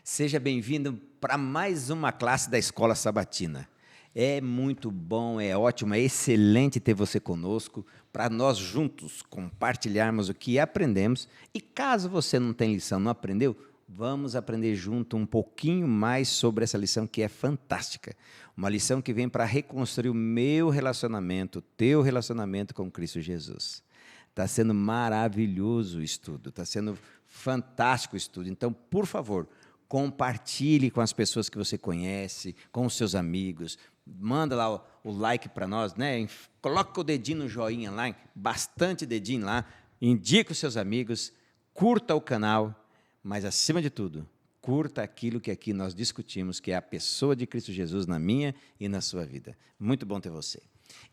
Seja bem-vindo para mais uma classe da Escola Sabatina. É muito bom, é ótimo, é excelente ter você conosco para nós juntos compartilharmos o que aprendemos. E caso você não tenha lição, não aprendeu, vamos aprender junto um pouquinho mais sobre essa lição que é fantástica. Uma lição que vem para reconstruir o meu relacionamento, o teu relacionamento com Cristo Jesus. Está sendo maravilhoso o estudo, está sendo fantástico o estudo. Então, por favor, compartilhe com as pessoas que você conhece, com os seus amigos. Manda lá o like para nós, né? Coloca o dedinho no joinha lá, bastante dedinho lá. Indica os seus amigos, curta o canal, mas, acima de tudo, curta aquilo que aqui nós discutimos, que é a pessoa de Cristo Jesus na minha e na sua vida. Muito bom ter você.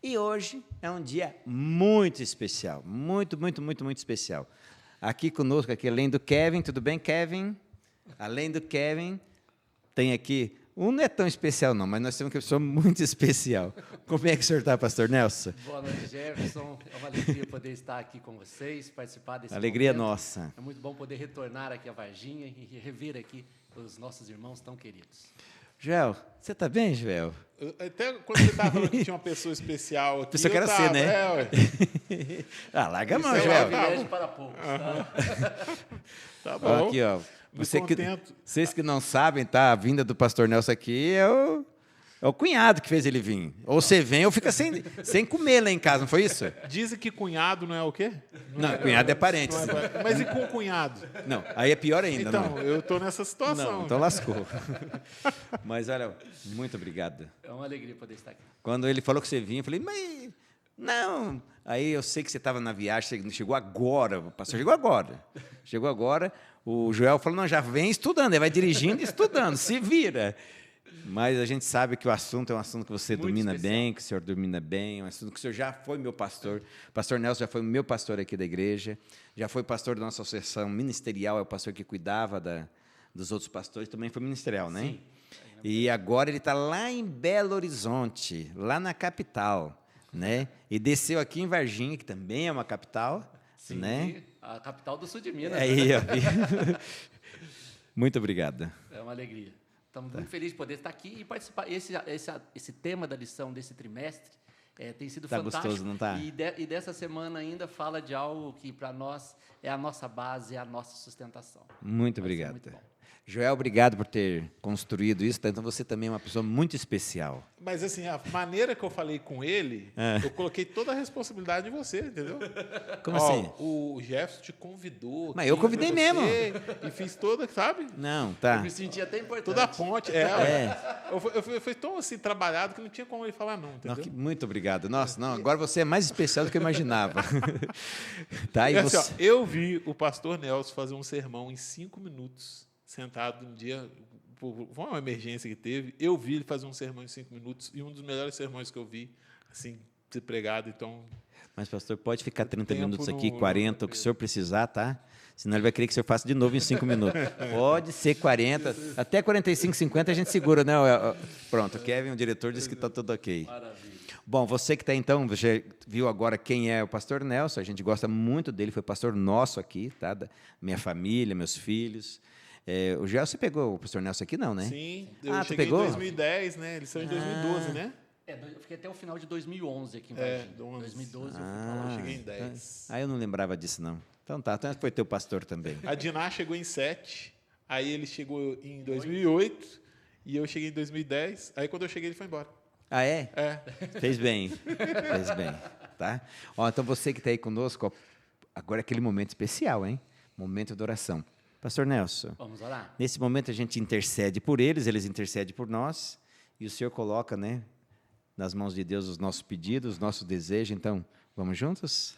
E hoje é um dia muito especial, muito especial. Aqui conosco, aqui, além do Kevin, tudo bem, Kevin? Além do Kevin, tem aqui, não é tão especial não, mas nós temos uma pessoa muito especial. Como é que o senhor está, pastor Nelson? Boa noite, Jefferson. É uma alegria poder estar aqui com vocês, participar desse alegria momento. Nossa. É muito bom poder retornar aqui a Varginha e rever aqui os nossos irmãos tão queridos. Joel, você está bem, Joel? Até quando você estava falando que tinha uma pessoa especial aqui, pessoa que era ser, né? Larga a mão, Joel. É um privilégio para poucos. Tá bom. Aqui, ó. Vocês que não sabem, tá? A vinda do pastor Nelson aqui é o cunhado que fez ele vir. Ou você vem ou fica sem comer lá em casa, não foi isso? Dizem que cunhado não é o quê? Não, cunhado é parente. Mas e com cunhado? Não, aí é pior ainda. Então, não. eu estou nessa situação. Não, então lascou. Mas, olha, muito obrigado. É uma alegria poder estar aqui. Quando ele falou que você vinha, eu falei, mas não. Aí eu sei que você estava na viagem, chegou agora, o pastor chegou agora. Chegou agora, o Joel falou, não, já vem estudando, ele vai dirigindo e estudando, se vira. Mas a gente sabe que o assunto é um assunto que você domina bem, que o senhor domina bem, é um assunto que o senhor já foi meu pastor. O pastor Nelson já foi meu pastor aqui da igreja, já foi pastor da nossa associação ministerial, é o pastor que cuidava dos outros pastores, também foi ministerial, né? Sim. E agora ele está lá em Belo Horizonte, lá na capital, né? E desceu aqui em Varginha, que também é uma capital, Sim, né? A capital do sul de Minas. Aí, ó. Muito obrigado. É uma alegria. Estamos muito felizes de poder estar aqui e participar. Esse tema da lição desse trimestre tem sido fantástico. Gostoso, não está? E dessa semana ainda fala de algo que, para nós, é a nossa base, é a nossa sustentação. Muito obrigado. Muito bom. Joel, obrigado por ter construído isso. Então, você também é uma pessoa muito especial. Mas, assim, a maneira que eu falei com ele, eu coloquei toda a responsabilidade em você, entendeu? Como assim? O Jefferson te convidou. Mas eu convidei mesmo. E fiz toda, sabe? Não, tá. Eu me senti até importante. Toda a ponte. Foi tão assim, trabalhado que não tinha como ele falar não, entendeu? Não, muito obrigado. Nossa, não, agora você é mais especial do que eu imaginava. Tá, e assim, você... eu vi o pastor Nelson fazer um sermão em 5 minutos, sentado um dia, foi uma emergência que teve, eu vi ele fazer um sermão em 5 minutos, e um dos melhores sermões que eu vi, assim, ser pregado, então... Mas, pastor, pode ficar 30 minutos aqui, 40, o que o senhor precisar, tá? Senão ele vai querer que o senhor faça de novo em 5 minutos. Pode ser 40, até 45, 50 a gente segura, né? Pronto, o Kevin, o diretor, disse que está tudo ok. Maravilha. Bom, você que está, então, você viu agora quem é o pastor Nelson, a gente gosta muito dele, foi pastor nosso aqui, tá? Da minha família, meus filhos... o Joel, você pegou o pastor Nelson aqui, não, né? Sim, eu tu cheguei pegou? em 2010, né? Eles são em 2012, né? Eu fiquei até o final de 2011 aqui em Varginha. 2012 eu fui para lá. Eu cheguei em 10. Eu não lembrava disso, não. Então tá, então foi teu pastor também. A Diná chegou em 7, aí ele chegou em 2008, e eu cheguei em 2010, aí quando eu cheguei ele foi embora. Ah, é? É. Fez bem, tá? Ó, então você que está aí conosco, ó, agora é aquele momento especial, hein? Momento de oração. Pastor Nelson, Vamos orar? Nesse momento a gente intercede por eles intercedem por nós, e o Senhor coloca, né, nas mãos de Deus os nossos pedidos, os nossos desejos. Então, vamos juntos?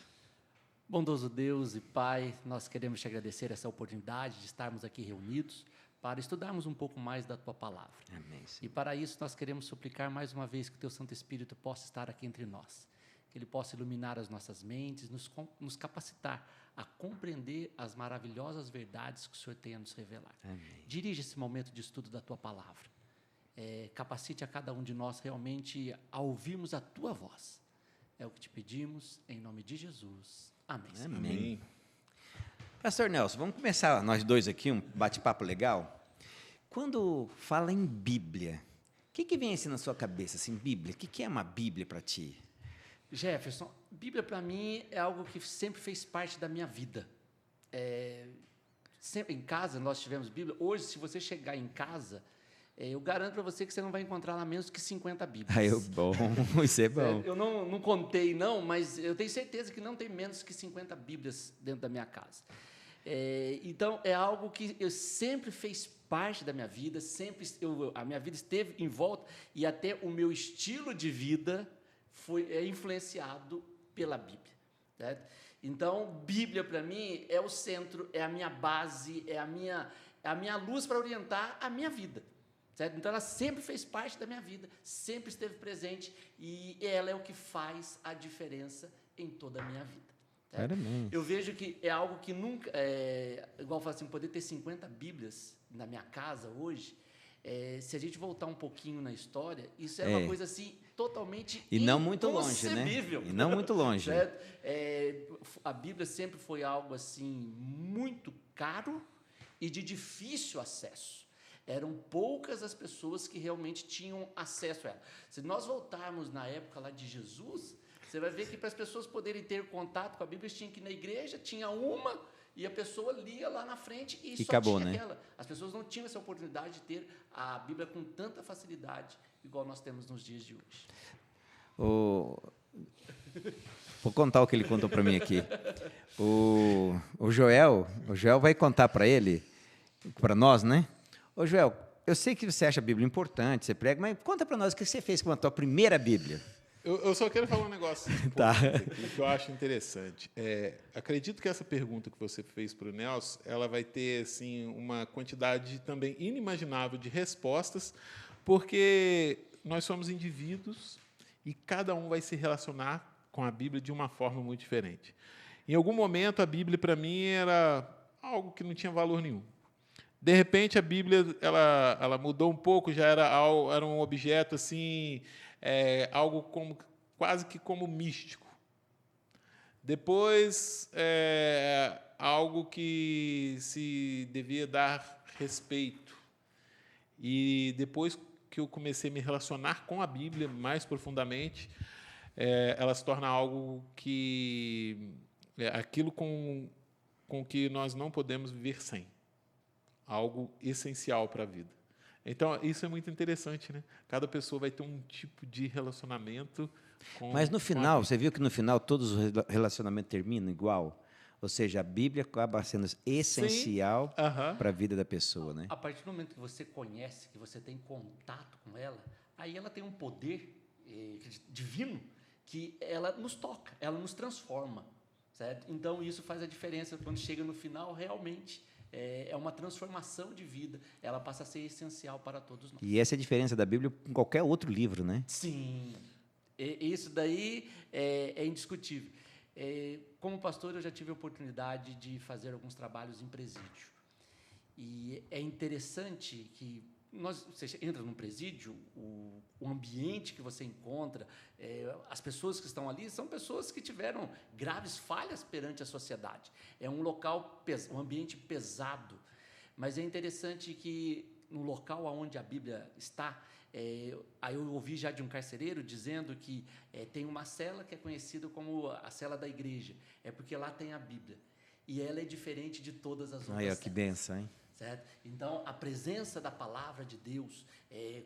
Bondoso Deus e Pai, nós queremos te agradecer essa oportunidade de estarmos aqui reunidos para estudarmos um pouco mais da Tua Palavra. Amém, e para isso nós queremos suplicar mais uma vez que o Teu Santo Espírito possa estar aqui entre nós, que Ele possa iluminar as nossas mentes, nos capacitar a compreender as maravilhosas verdades que o Senhor tem a nos revelar. Amém. Dirige esse momento de estudo da Tua Palavra. Capacite a cada um de nós realmente a ouvirmos a Tua voz. É o que te pedimos, em nome de Jesus. Amém. Amém. Pastor Nelson, vamos começar nós dois aqui, um bate-papo legal. Quando fala em Bíblia, o que vem assim na sua cabeça, assim, Bíblia? O que é uma Bíblia para ti? Jefferson, Bíblia para mim é algo que sempre fez parte da minha vida. Sempre em casa nós tivemos Bíblia. Hoje, se você chegar em casa, eu garanto para você que você não vai encontrar lá menos que 50 Bíblias. Bom, isso é bom. Eu não contei, não, mas eu tenho certeza que não tem menos que 50 Bíblias dentro da minha casa. Então, é algo que eu sempre fez parte da minha vida, a minha vida esteve em volta, e até o meu estilo de vida é influenciado pela Bíblia. Certo? Então, Bíblia, para mim, é o centro, é a minha base, é a minha luz para orientar a minha vida. Certo? Então, ela sempre fez parte da minha vida, sempre esteve presente, e ela é o que faz a diferença em toda a minha vida. Eu vejo que é algo que nunca... igual eu falo assim, poder ter 50 Bíblias na minha casa hoje, se a gente voltar um pouquinho na história, isso é uma coisa assim totalmente e não muito longe, né? E não muito longe. A Bíblia sempre foi algo assim muito caro e de difícil acesso. Eram poucas as pessoas que realmente tinham acesso a ela. Se nós voltarmos na época lá de Jesus, você vai ver que para as pessoas poderem ter contato com a Bíblia, tinha que ir na igreja, tinha uma, e a pessoa lia lá na frente e só acabou, tinha né? aquela. As pessoas não tinham essa oportunidade de ter a Bíblia com tanta facilidade, igual nós temos nos dias de hoje. Vou contar o que ele contou para mim aqui. O Joel vai contar para nós, né? Ô, Joel, eu sei que você acha a Bíblia importante, você prega, mas conta para nós o que você fez com a tua primeira Bíblia. Eu só quero falar um negócio Tá. que eu acho interessante. Acredito que essa pergunta que você fez para o Nelson, ela vai ter assim, uma quantidade também inimaginável de respostas, porque nós somos indivíduos e cada um vai se relacionar com a Bíblia de uma forma muito diferente. Em algum momento, a Bíblia, para mim, era algo que não tinha valor nenhum. De repente, a Bíblia ela mudou um pouco, já era um objeto assim... algo quase que como místico. Depois, algo que se devia dar respeito. E depois que eu comecei a me relacionar com a Bíblia mais profundamente, ela se torna algo que... aquilo com que nós não podemos viver sem. Algo essencial para a vida. Então, isso é muito interessante, né? Cada pessoa vai ter um tipo de relacionamento com... Mas no final, você viu que no final todos os relacionamentos terminam igual? Ou seja, a Bíblia acaba sendo essencial para a vida da pessoa, né? A partir do momento que você conhece, que você tem contato com ela, aí ela tem um poder divino que ela nos toca, ela nos transforma, certo? Então, isso faz a diferença quando chega no final, realmente... é uma transformação de vida, ela passa a ser essencial para todos nós. E essa é a diferença da Bíblia com qualquer outro livro, né? Sim, isso daí é indiscutível. Como pastor, eu já tive a oportunidade de fazer alguns trabalhos em presídio. E é interessante que você entra num presídio, o ambiente que você encontra, as pessoas que estão ali são pessoas que tiveram graves falhas perante a sociedade. É um local, um ambiente pesado. Mas é interessante que no local onde a Bíblia está, aí eu ouvi já de um carcereiro dizendo que tem uma cela que é conhecida como a cela da igreja. É porque lá tem a Bíblia. E ela é diferente de todas as outras celas. Que benção, hein? Certo? Então, a presença da palavra de Deus,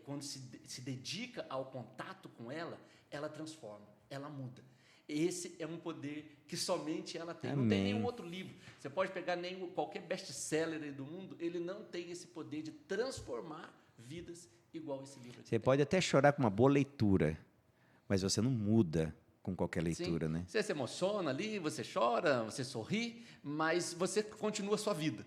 quando se dedica ao contato com ela, ela transforma, ela muda. Esse é um poder que somente ela tem. Amém. Não tem nenhum outro livro. Você pode pegar qualquer best-seller do mundo, ele não tem esse poder de transformar vidas igual esse livro. Você pode até chorar com uma boa leitura, mas você não muda com qualquer leitura, Sim. né? Você se emociona ali, você chora, você sorri, mas você continua a sua vida.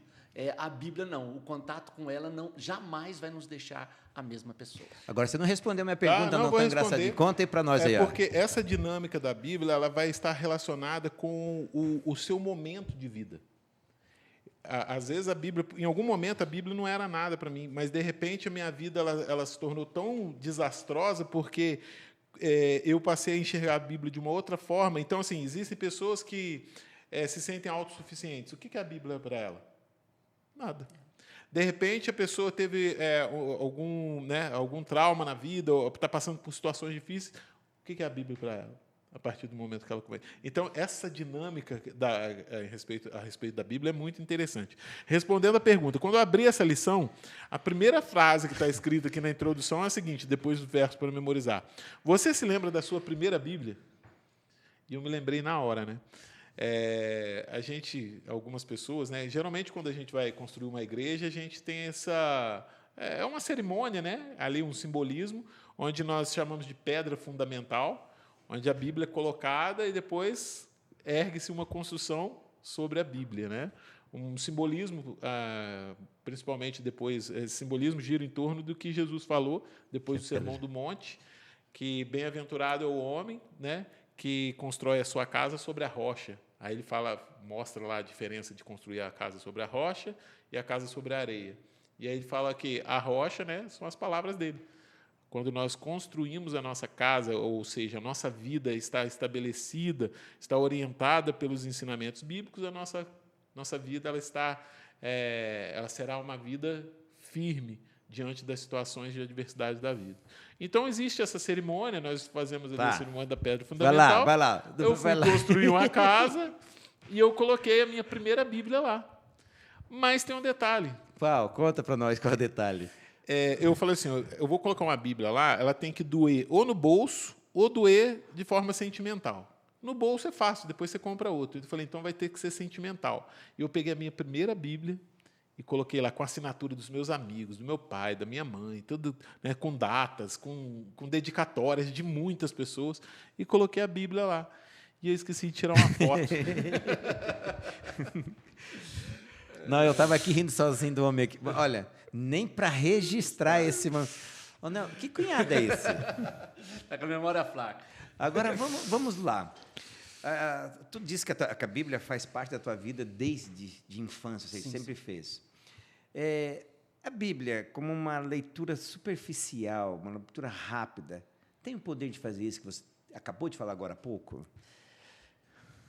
A Bíblia não, o contato com ela jamais vai nos deixar a mesma pessoa. Agora, você não respondeu a minha pergunta, não tão engraçadinha. Conta aí para nós aí. Porque essa dinâmica da Bíblia ela vai estar relacionada com o seu momento de vida. Às vezes, a Bíblia, em algum momento, a Bíblia não era nada para mim, mas, de repente, a minha vida ela se tornou tão desastrosa porque eu passei a enxergar a Bíblia de uma outra forma. Então, assim, existem pessoas que se sentem autossuficientes. O que é a Bíblia para ela? Nada. De repente, a pessoa teve algum trauma na vida, ou está passando por situações difíceis. O que é a Bíblia para ela? A partir do momento que ela começa. Então, essa dinâmica a respeito da Bíblia é muito interessante. Respondendo à pergunta, quando eu abri essa lição, a primeira frase que está escrita aqui na introdução é a seguinte, depois do verso para memorizar. Você se lembra da sua primeira Bíblia? E eu me lembrei na hora, né? Algumas pessoas, né? Geralmente, quando a gente vai construir uma igreja, a gente tem essa... É uma cerimônia, né? Ali um simbolismo, onde nós chamamos de pedra fundamental, onde a Bíblia é colocada e depois ergue-se uma construção sobre a Bíblia, né? Um simbolismo, principalmente depois, esse simbolismo gira em torno do que Jesus falou depois do Sermão do Monte, que bem-aventurado é o homem, né, que constrói a sua casa sobre a rocha. Aí ele mostra lá a diferença de construir a casa sobre a rocha e a casa sobre a areia. E aí ele fala que a rocha, né, são as palavras dele. Quando nós construímos a nossa casa, ou seja, a nossa vida está estabelecida, está orientada pelos ensinamentos bíblicos, a nossa vida ela será uma vida firme diante das situações de adversidade da vida. Então, existe essa cerimônia, nós fazemos ali a cerimônia da pedra fundamental. Vai lá. Eu fui construir uma casa e eu coloquei a minha primeira Bíblia lá. Mas tem um detalhe. Qual? Conta para nós qual é o detalhe. Eu falei assim, eu vou colocar uma Bíblia lá, ela tem que doer ou no bolso ou doer de forma sentimental. No bolso é fácil, depois você compra outro. Eu falei, então vai ter que ser sentimental. E eu peguei a minha primeira Bíblia e coloquei lá com a assinatura dos meus amigos, do meu pai, da minha mãe, tudo, né, com datas, com dedicatórias de muitas pessoas, e coloquei a Bíblia lá. E eu esqueci de tirar uma foto. Não, eu estava aqui rindo sozinho do homem aqui. Olha, nem para registrar esse... Oh, não, que cunhado é esse? Está com a memória fraca. Agora, vamos lá. Tu disse que a Bíblia faz parte da tua vida desde de infância, você sempre fez. A Bíblia, como uma leitura superficial, uma leitura rápida, tem o poder de fazer isso que você acabou de falar agora há pouco?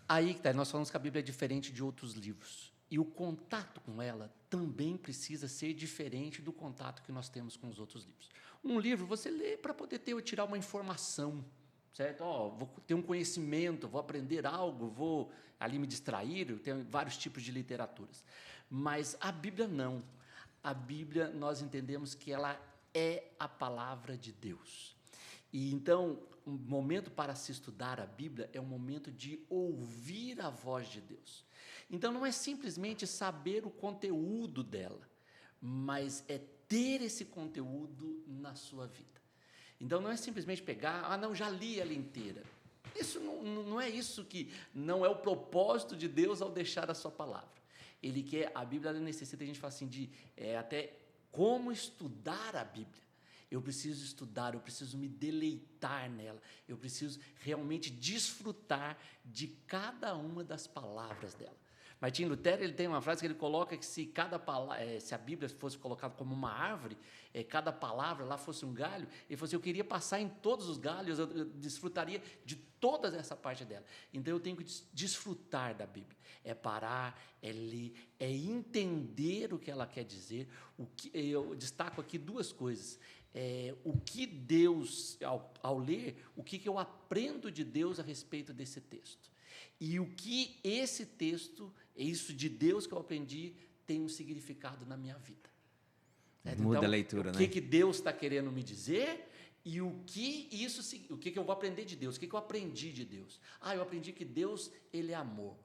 Aí que tá, nós falamos que a Bíblia é diferente de outros livros. E o contato com ela também precisa ser diferente do contato que nós temos com os outros livros. Um livro você lê para poder tirar uma informação, certo? Vou ter um conhecimento, vou aprender algo, vou ali me distrair, tem vários tipos de literaturas. Mas a Bíblia não. A Bíblia, nós entendemos que ela é a palavra de Deus. E então, um momento para se estudar a Bíblia é um momento de ouvir a voz de Deus. Então, não é simplesmente saber o conteúdo dela, mas é ter esse conteúdo na sua vida. Então, não é simplesmente pegar, já li ela inteira. Isso não é isso que não é o propósito de Deus ao deixar a sua palavra. A Bíblia ela necessita, a gente fala assim, até como estudar a Bíblia. Eu preciso estudar, eu preciso me deleitar nela, eu preciso realmente desfrutar de cada uma das palavras dela. Martim Lutero ele tem uma frase que ele coloca que se a Bíblia fosse colocada como uma árvore, cada palavra lá fosse um galho, ele falou assim, eu queria passar em todos os galhos, eu desfrutaria de toda essa parte dela. Então eu tenho que desfrutar da Bíblia, é parar, é ler, é entender o que ela quer dizer. Eu destaco aqui duas coisas. O que Deus, ao ler, o que eu aprendo de Deus a respeito desse texto. E o que esse texto, isso de Deus que eu aprendi, tem um significado na minha vida. Muda a leitura, né? O que Deus está querendo me dizer e o que eu vou aprender de Deus, o que eu aprendi de Deus. Eu aprendi que Deus, ele é amor.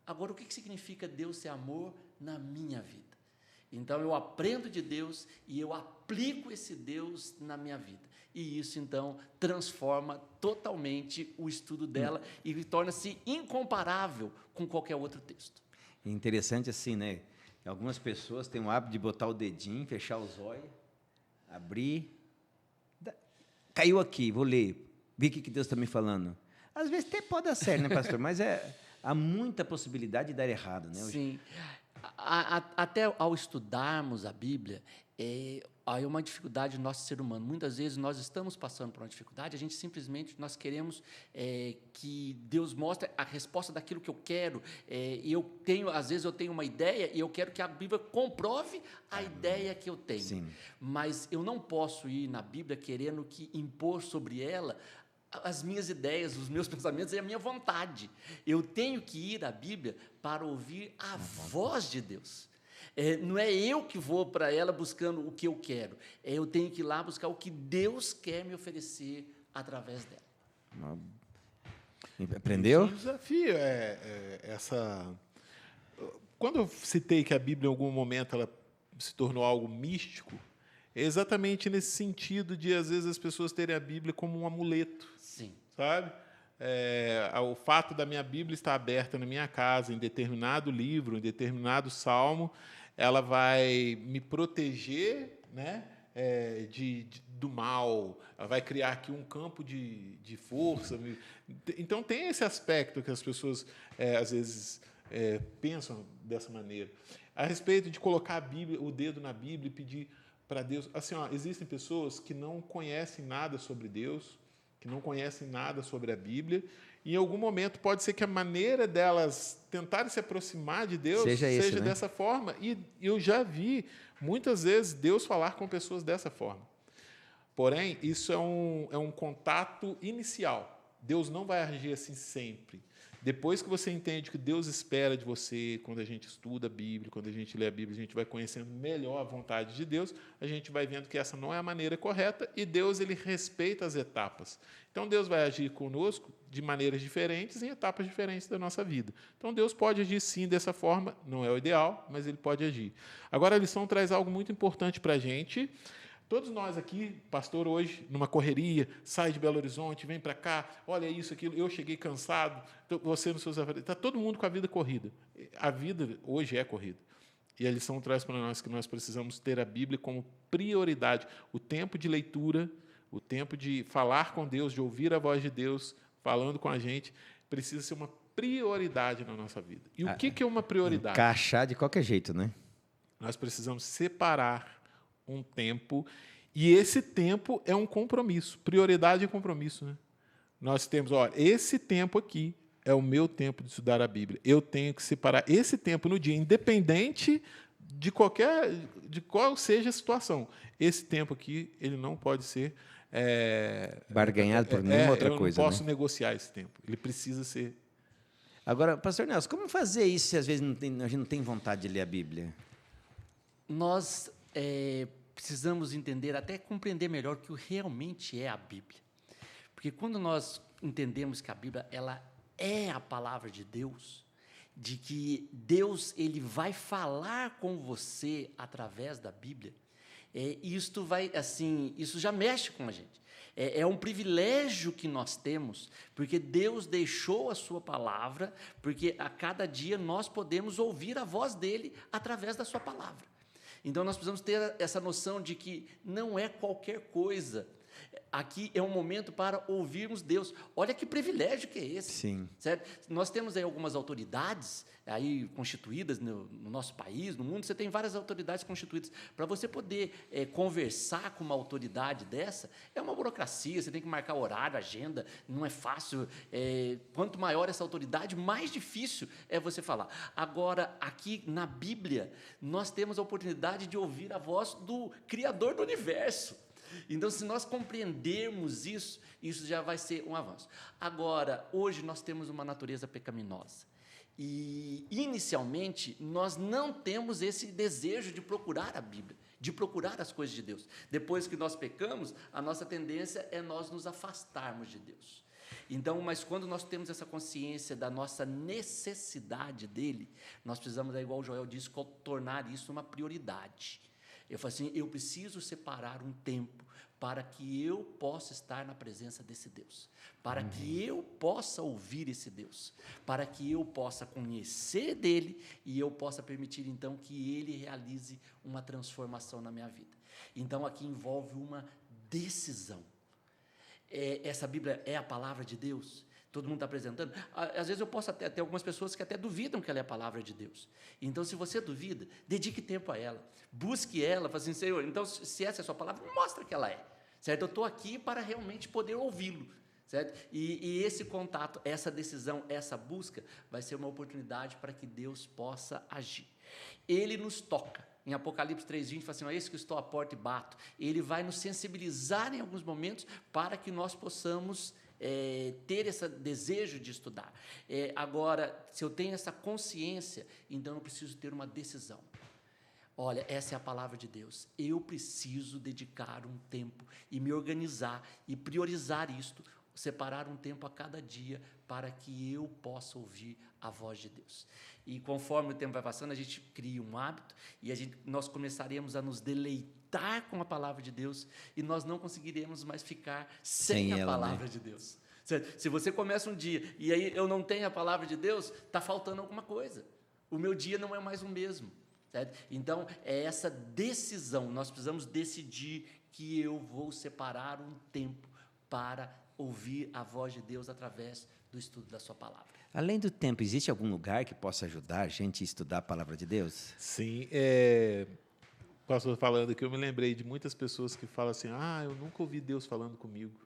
Agora, o que significa Deus ser amor na minha vida? Então, eu aprendo de Deus e eu aplico esse Deus na minha vida. E isso, então, transforma totalmente o estudo dela e torna-se incomparável com qualquer outro texto. Interessante assim, né? Algumas pessoas têm o hábito de botar o dedinho, fechar os olhos, abrir. Caiu aqui, vou ler. Vi o que Deus está me falando. Às vezes até pode dar certo, né, pastor? Mas há muita possibilidade de dar errado, né? Sim. Até ao estudarmos a Bíblia, há uma dificuldade do nosso ser humano. Muitas vezes nós estamos passando por uma dificuldade, a gente simplesmente nós queremos que Deus mostre a resposta daquilo que eu quero. E às vezes eu tenho uma ideia e eu quero que a Bíblia comprove a ideia que eu tenho. Sim. Mas eu não posso ir na Bíblia querendo impor sobre ela as minhas ideias, os meus pensamentos e a minha vontade. Eu tenho que ir à Bíblia para ouvir a voz de Deus. Não é eu que vou para ela buscando o que eu quero. Eu tenho que ir lá buscar o que Deus quer me oferecer através dela. Aprendeu? Isso é um desafio. Quando eu citei que a Bíblia, em algum momento, ela se tornou algo místico, é exatamente nesse sentido de, às vezes, as pessoas terem a Bíblia como um amuleto. Sim. Sabe? O fato da minha Bíblia estar aberta na minha casa, em determinado livro, em determinado salmo, ela vai me proteger, né, do mal, ela vai criar aqui um campo de força. Então, tem esse aspecto que as pessoas, às vezes, pensam dessa maneira. A respeito de colocar a Bíblia, o dedo na Bíblia e pedir para Deus. Assim, existem pessoas que não conhecem nada sobre Deus, que não conhecem nada sobre a Bíblia, e em algum momento pode ser que a maneira delas tentarem se aproximar de Deus seja né? dessa forma. E eu já vi, muitas vezes, Deus falar com pessoas dessa forma. Porém, isso é um contato inicial. Deus não vai agir assim sempre. Depois que você entende o que Deus espera de você, quando a gente estuda a Bíblia, quando a gente lê a Bíblia, a gente vai conhecendo melhor a vontade de Deus, a gente vai vendo que essa não é a maneira correta e Deus ele respeita as etapas. Então, Deus vai agir conosco de maneiras diferentes, em etapas diferentes da nossa vida. Então, Deus pode agir sim dessa forma, não é o ideal, mas Ele pode agir. Agora, a lição traz algo muito importante para a gente. Todos nós aqui, pastor, hoje, numa correria, sai de Belo Horizonte, vem para cá, olha isso, aquilo, eu cheguei cansado, você nos seus afazeres, está todo mundo com a vida corrida. A vida hoje é corrida. E a lição traz para nós que nós precisamos ter a Bíblia como prioridade. O tempo de leitura, o tempo de falar com Deus, de ouvir a voz de Deus falando com a gente, precisa ser uma prioridade na nossa vida. E o que é uma prioridade? Encaixar de qualquer jeito, né? Nós precisamos separar um tempo, e esse tempo é um compromisso. Prioridade é compromisso, né? Nós temos, olha, esse tempo aqui é o meu tempo de estudar a Bíblia. Eu tenho que separar esse tempo no dia, independente de qual seja a situação. Esse tempo aqui, ele não pode ser barganhado por nenhuma outra coisa. Eu não posso negociar esse tempo. Ele precisa ser. Agora, pastor Nelson, como fazer isso se às vezes a gente não tem vontade de ler a Bíblia? Nós precisamos entender, até compreender melhor o que realmente é a Bíblia. Porque quando nós entendemos que a Bíblia ela é a palavra de Deus, de que Deus ele vai falar com você através da Bíblia, isso já mexe com a gente. É um privilégio que nós temos, porque Deus deixou a sua palavra, porque a cada dia nós podemos ouvir a voz dele através da sua palavra. Então, nós precisamos ter essa noção de que não é qualquer coisa. Aqui é um momento para ouvirmos Deus. Olha que privilégio que é esse. Sim. Certo? Nós temos aí algumas autoridades aí constituídas no nosso país, no mundo. Você tem várias autoridades constituídas. Para você poder conversar com uma autoridade dessa, é uma burocracia. Você tem que marcar horário, agenda. Não é fácil. Quanto maior essa autoridade, mais difícil é você falar. Agora, aqui na Bíblia, nós temos a oportunidade de ouvir a voz do Criador do Universo. Então, se nós compreendermos isso, isso já vai ser um avanço. Agora, hoje nós temos uma natureza pecaminosa. E, inicialmente, nós não temos esse desejo de procurar a Bíblia, de procurar as coisas de Deus. Depois que nós pecamos, a nossa tendência é nós nos afastarmos de Deus. Então, mas quando nós temos essa consciência da nossa necessidade dele, nós precisamos, igual o Joel disse, tornar isso uma prioridade. Eu falo assim, eu preciso separar um tempo para que eu possa estar na presença desse Deus, para que eu possa ouvir esse Deus, para que eu possa conhecer dele e eu possa permitir, então, que ele realize uma transformação na minha vida. Então, aqui envolve uma decisão. Essa Bíblia é a palavra de Deus? todo mundo está apresentando. Às vezes eu posso até ter algumas pessoas que até duvidam que ela é a palavra de Deus. Então, se você duvida, dedique tempo a ela. Busque ela, fale assim, Senhor, então, se essa é a sua palavra, mostra que ela é. Certo? Eu estou aqui para realmente poder ouvi-lo. Certo? E esse contato, essa decisão, essa busca, vai ser uma oportunidade para que Deus possa agir. Ele nos toca. Em Apocalipse 3:20, fala assim, eis que estou à porta e bato. Ele vai nos sensibilizar em alguns momentos para que nós possamos ter esse desejo de estudar. Agora, se eu tenho essa consciência, então eu preciso ter uma decisão. Olha, essa é a palavra de Deus. Eu preciso dedicar um tempo e me organizar e priorizar isto, separar um tempo a cada dia para que eu possa ouvir a voz de Deus. E conforme o tempo vai passando, a gente cria um hábito e nós começaremos a nos deleitar com a palavra de Deus e nós não conseguiremos mais ficar sem a palavra de Deus. Certo? Se você começa um dia e aí eu não tenho a palavra de Deus, está faltando alguma coisa. O meu dia não é mais o mesmo. Certo? Então, é essa decisão, nós precisamos decidir que eu vou separar um tempo para ouvir a voz de Deus através do estudo da sua palavra. Além do tempo, existe algum lugar que possa ajudar a gente a estudar a palavra de Deus? Sim, o pastor falando aqui, eu me lembrei de muitas pessoas que falam assim, eu nunca ouvi Deus falando comigo.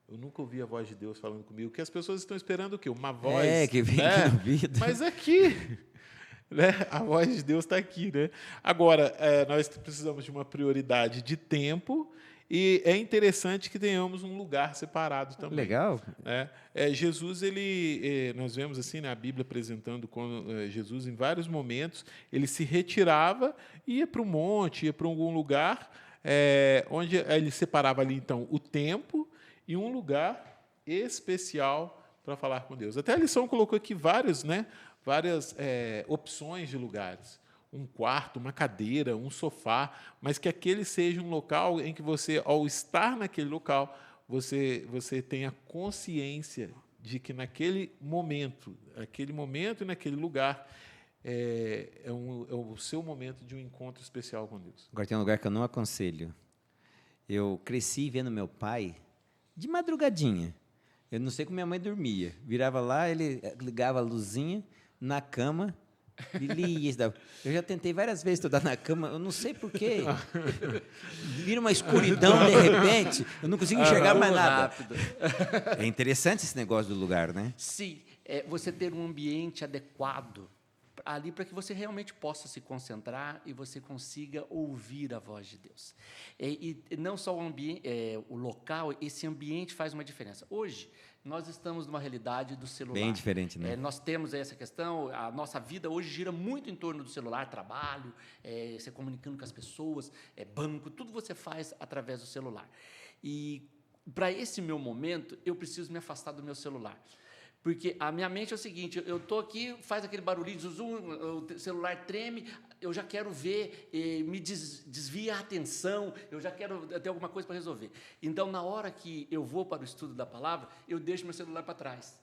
Eu nunca ouvi a voz de Deus falando comigo. Que as pessoas estão esperando o quê? Uma voz. Que vem aqui no ouvido. Mas aqui, né? A voz de Deus está aqui, né? Agora, nós precisamos de uma prioridade de tempo e é interessante que tenhamos um lugar separado também. Legal. Jesus, nós vemos assim na Bíblia apresentando quando Jesus, em vários momentos, ele se retirava, ia para o monte, ia para algum lugar, onde ele separava ali, então, o tempo e um lugar especial para falar com Deus. Até a lição colocou aqui várias opções de lugares. Um quarto, uma cadeira, um sofá, mas que aquele seja um local em que você, ao estar naquele local, você tenha consciência de que naquele momento e naquele lugar é o seu momento de um encontro especial com Deus. Agora tem um lugar que eu não aconselho. Eu cresci vendo meu pai de madrugadinha. Eu não sei como minha mãe dormia. Virava lá, ele ligava a luzinha na cama e lia. Eu já tentei várias vezes estudar na cama, eu não sei porquê. Vira uma escuridão de repente, eu não consigo enxergar mais nada. Rápido. É interessante esse negócio do lugar, né? Sim, você ter um ambiente adequado ali para que você realmente possa se concentrar e você consiga ouvir a voz de Deus. E não só o ambiente, o local, esse ambiente faz uma diferença. Hoje, nós estamos numa realidade do celular. Bem diferente, né? Nós temos essa questão, a nossa vida hoje gira muito em torno do celular, trabalho, você comunicando com as pessoas, banco, tudo você faz através do celular. E, para esse meu momento, eu preciso me afastar do meu celular. Porque a minha mente é o seguinte, eu estou aqui, faz aquele barulhinho, o celular treme, eu já quero ver, me desvia a atenção, eu já quero ter alguma coisa para resolver. Então, na hora que eu vou para o estudo da palavra, eu deixo meu celular para trás.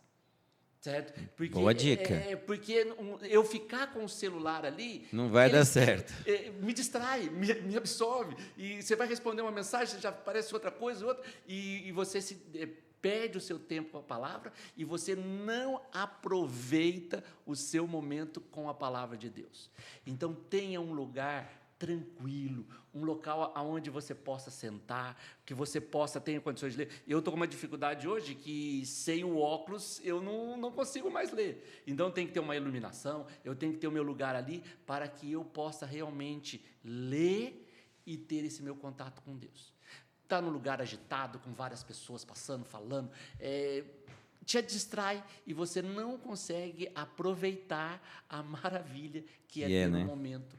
Certo? Porque, boa dica. Porque eu ficar com o celular ali... Não vai dar certo. Me distrai, me absorve. E você vai responder uma mensagem, já aparece outra coisa, e você se... perde o seu tempo com a palavra e você não aproveita o seu momento com a palavra de Deus. Então, tenha um lugar tranquilo, um local onde você possa sentar, que você tenha condições de ler. Eu estou com uma dificuldade hoje que, sem o óculos, eu não consigo mais ler. Então, tem que ter uma iluminação, eu tenho que ter o meu lugar ali para que eu possa realmente ler e ter esse meu contato com Deus. Está num lugar agitado, com várias pessoas passando, falando, te distrai e você não consegue aproveitar a maravilha que é ter um momento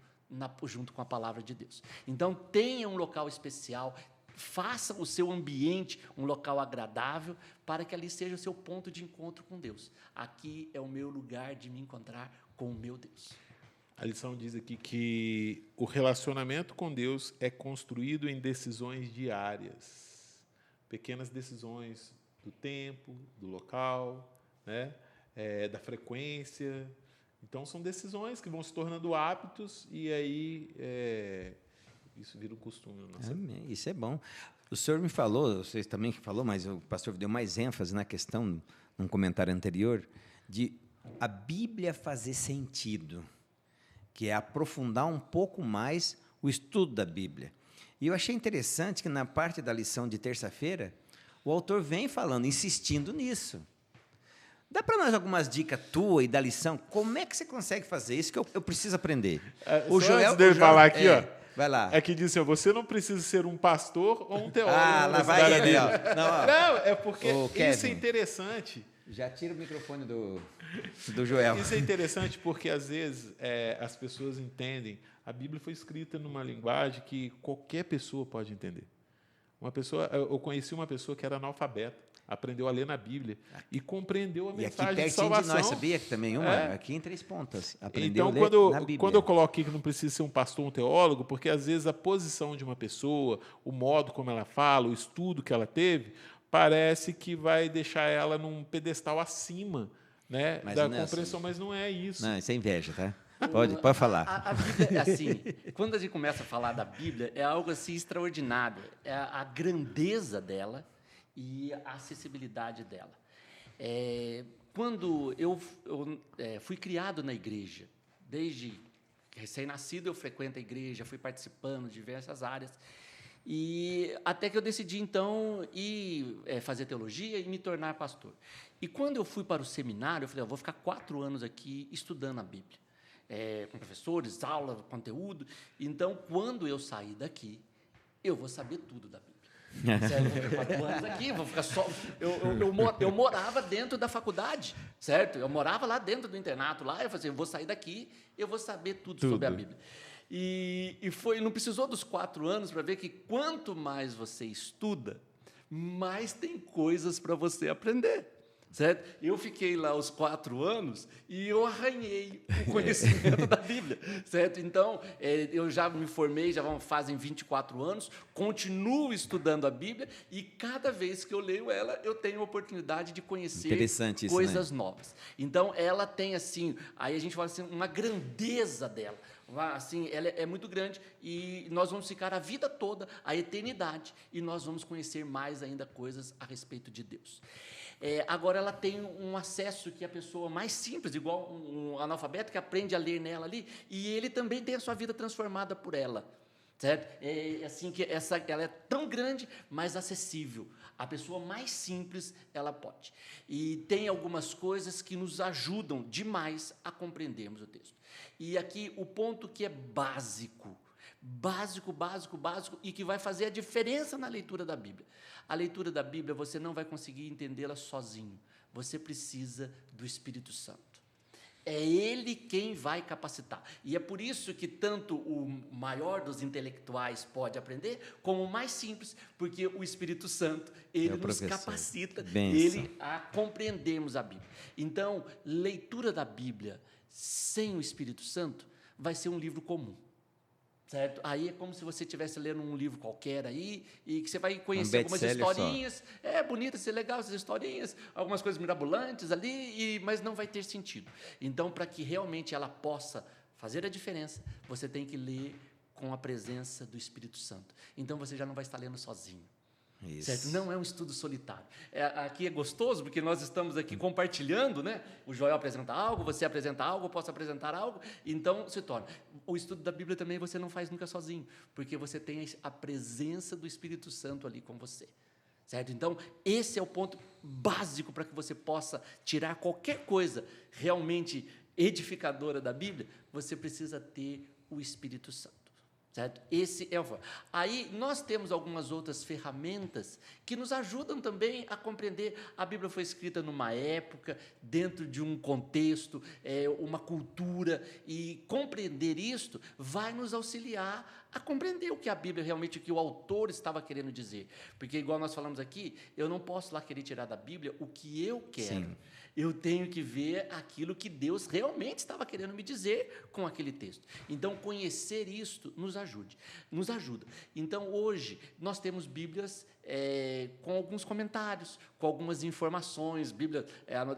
junto com a palavra de Deus. Então, tenha um local especial, faça o seu ambiente um local agradável para que ali seja o seu ponto de encontro com Deus. Aqui é o meu lugar de me encontrar com o meu Deus. A lição diz aqui que o relacionamento com Deus é construído em decisões diárias. Pequenas decisões do tempo, do local, né? Da frequência. Então, são decisões que vão se tornando hábitos e aí Isso vira um costume na nossa vida. Amém. Isso é bom. O senhor me falou, vocês também que falou, mas o pastor deu mais ênfase na questão, num comentário anterior, de a Bíblia fazer sentido, que é aprofundar um pouco mais o estudo da Bíblia. E eu achei interessante que, na parte da lição de terça-feira, o autor vem falando, insistindo nisso. Dá para nós algumas dicas tua e da lição? Como é que você consegue fazer isso que eu preciso aprender? Antes dele falar aqui, ó, vai lá. é que diz assim, ó, você não precisa ser um pastor ou um teólogo. Lá vai ele, ó. Não, é porque Ô, isso Kevin, é interessante. já tira o microfone do Joel. Isso é interessante porque, às vezes, as pessoas entendem. A Bíblia foi escrita numa linguagem que qualquer pessoa pode entender. Eu conheci uma pessoa que era analfabeta, aprendeu a ler na Bíblia e compreendeu a E aqui mensagem de pertinho salvação. de nós, sabia que também aqui em Três Pontas, aprendeu Então, a ler na Bíblia. quando eu coloco aqui que não precisa ser um pastor ou um teólogo, porque, às vezes, a posição de uma pessoa, o modo como ela fala, o estudo que ela teve, parece que vai deixar ela num pedestal acima, né, da compreensão, mas não é isso. Não, isso é inveja, tá? Pode falar. A Bíblia, assim, quando a gente começa a falar da Bíblia, é algo assim extraordinário. É a grandeza dela e a acessibilidade dela. Quando eu fui criado na igreja, desde recém-nascido eu frequento a igreja, fui participando de diversas áreas, e até que eu decidi, então, ir fazer teologia e me tornar pastor. E quando eu fui para o seminário, eu falei, eu vou ficar 4 anos aqui estudando a Bíblia. Com professores, aula, conteúdo. Então, quando eu sair daqui, eu vou saber tudo da Bíblia. Certo? Eu vou ficar 4 anos aqui, vou ficar só... Eu morava dentro da faculdade, certo? Eu morava lá dentro do internato, lá, eu falei assim, eu vou sair daqui, eu vou saber tudo sobre a Bíblia. E não precisou dos 4 anos para ver que quanto mais você estuda, mais tem coisas para você aprender. Certo? Eu fiquei lá os 4 anos e eu arranhei o conhecimento da Bíblia, certo? Então, eu já me formei, fazem 24 anos, continuo estudando a Bíblia e cada vez que eu leio ela, eu tenho a oportunidade de conhecer coisas novas. Então, ela tem, assim, aí a gente fala assim, uma grandeza dela. Assim, ela é muito grande e nós vamos ficar a vida toda, a eternidade, e nós vamos conhecer mais ainda coisas a respeito de Deus. Agora, ela tem um acesso que a pessoa mais simples, igual um analfabeto, que aprende a ler nela ali, e ele também tem a sua vida transformada por ela. Certo? Assim que ela é tão grande, mas acessível. A pessoa mais simples, ela pode. E tem algumas coisas que nos ajudam demais a compreendermos o texto. E aqui o ponto que é básico, e que vai fazer a diferença na leitura da Bíblia. A leitura da Bíblia, você não vai conseguir entendê-la sozinho. Você precisa do Espírito Santo. É Ele quem vai capacitar. E é por isso que tanto o maior dos intelectuais pode aprender, como o mais simples, porque o Espírito Santo, ele nos capacita, ele a compreendermos a Bíblia. Então, leitura da Bíblia sem o Espírito Santo vai ser um livro comum. Certo? Aí é como se você estivesse lendo um livro qualquer aí, e que você vai conhecer algumas historinhas, bonito, ser legal essas historinhas, algumas coisas mirabolantes ali, mas não vai ter sentido. Então, para que realmente ela possa fazer a diferença, você tem que ler com a presença do Espírito Santo. Então, você já não vai estar lendo sozinho. Certo? Não é um estudo solitário. Aqui é gostoso, porque nós estamos aqui compartilhando, né? O Joel apresenta algo, você apresenta algo, eu posso apresentar algo, então se torna. O estudo da Bíblia também você não faz nunca sozinho, porque você tem a presença do Espírito Santo ali com você. Certo? Então, esse é o ponto básico para que você possa tirar qualquer coisa realmente edificadora da Bíblia, você precisa ter o Espírito Santo. Certo? Esse é o... Aí nós temos algumas outras ferramentas que nos ajudam também a compreender. A Bíblia foi escrita numa época, dentro de um contexto, uma cultura, e compreender isto vai nos auxiliar a compreender o que a Bíblia realmente, o que o autor estava querendo dizer. Porque, igual nós falamos aqui, eu não posso lá querer tirar da Bíblia o que eu quero. Sim. Eu tenho que ver aquilo que Deus realmente estava querendo me dizer com aquele texto. Então, conhecer isto nos ajuda. Então, hoje, nós temos Bíblias com alguns comentários, com algumas informações, Bíblia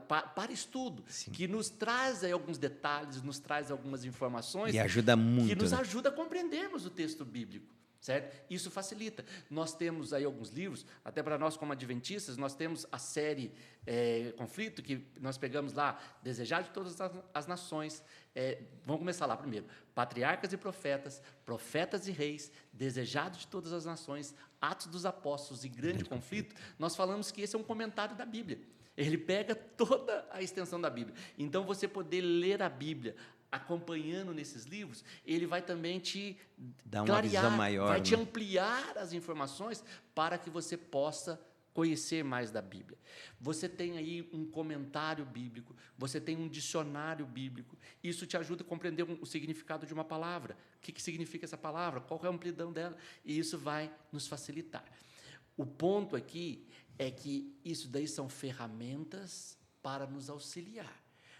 para estudo, sim, que nos traz aí alguns detalhes, nos traz algumas informações. E ajuda muito. Que nos ajuda a compreendermos o texto bíblico. certo? Isso facilita. Nós temos aí alguns livros, até para nós como adventistas, nós temos a série Conflito, que nós pegamos lá, Desejado de Todas as Nações. Vamos começar lá primeiro. Patriarcas e Profetas, Profetas e Reis, Desejado de Todas as Nações, Atos dos Apóstolos e Grande Conflito. Nós falamos que esse é um comentário da Bíblia. Ele pega toda a extensão da Bíblia. Então, você poder ler a Bíblia acompanhando nesses livros, ele vai também te Dá uma clarear, visão maior, vai te né? ampliar as informações para que você possa conhecer mais da Bíblia. Você tem aí um comentário bíblico, você tem um dicionário bíblico. Isso te ajuda a compreender o significado de uma palavra. O que significa essa palavra? Qual é a amplidão dela? E isso vai nos facilitar. O ponto aqui é que isso daí são ferramentas para nos auxiliar.